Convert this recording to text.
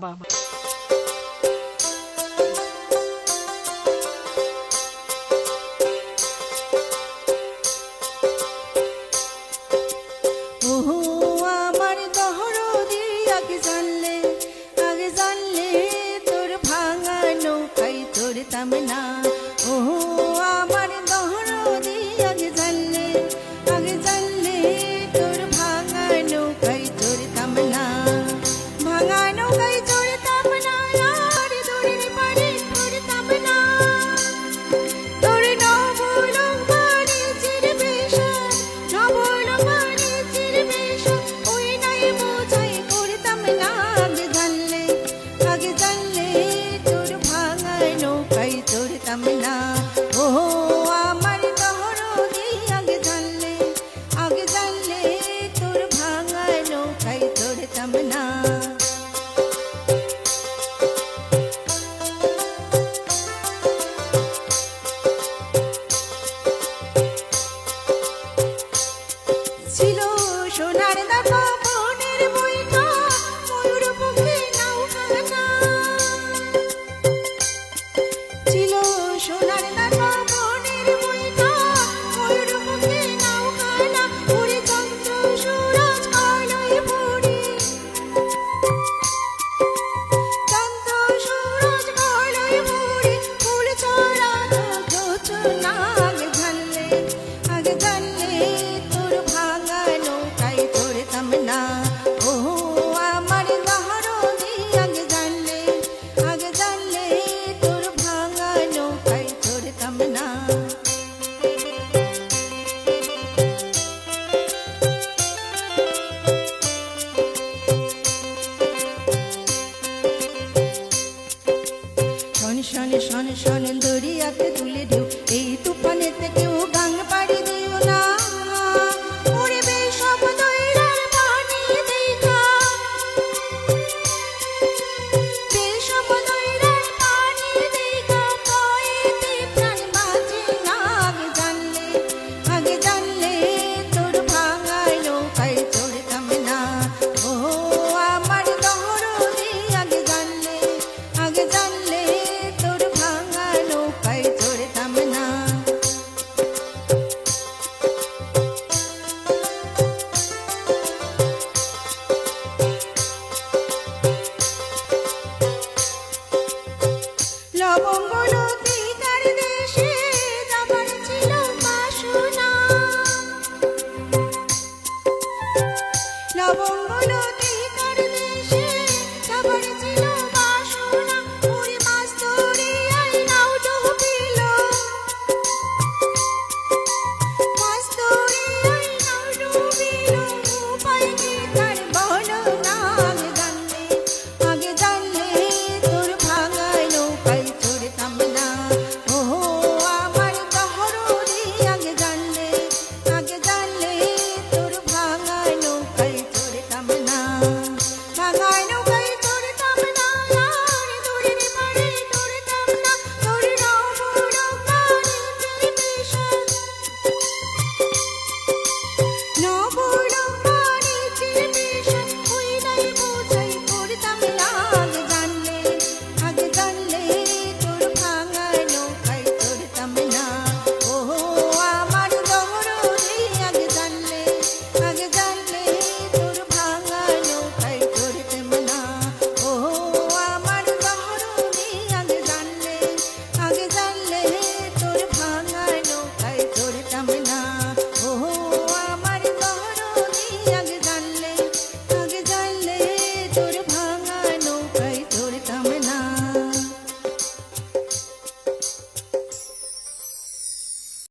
বাবা ওহো আমার দহরদি আগে জানলে তোর ভাঙা নৌকায় চড়তাম না। ওহো আমার দহরদি আগে জানলে তোর ভাঙা নৌকায় চড়তাম না। ভাঙা নৌকায় চড়তাম না আর দূরের পাড়ে চড়তাম না। তোর নবলং বাণিজ্যের বেশা ওই নাই বোঝাই করতাম না। আগে জানলে তোর ভাঙা নৌকায় চড়তাম না। ওহো আমার দহরদি আগে জানলে তোর ভাঙা নৌকায় চড়তাম না। ছিল সোনার দাপা বনের বইটা ময়ূর পক্ষে নৌকাটা। ছিল সোনার দাপা বনের বইটা ময়ূর পক্ষে নৌকাটা। উড়ে চন্দ্র সুরজ আলোয় ভরে ফুল ছড়ানো যোচনা। আগে জানলে তোর ভাঙা নৌকায় চড়তাম না। ওহো আমার দহরদি আগে জানলে তোর ভাঙা নৌকায় চড়তাম না। শন শন দরিয়াতে তুলে ঢেউ এই তুফানেতে কেউ গাং পাড়ি দিও না। উড়বে সব দৈরার পানি দেখা বেসব দৈরার পানি দেখা ভয়েতে প্রাণ বাঁচে না। আগে জানলে তোর ভাঙা নৌকায় চড়তাম না। ও আমার দহরদি আগে জানলে তোর ভাঙা নৌকায় চড়তাম না। লবঙ্গ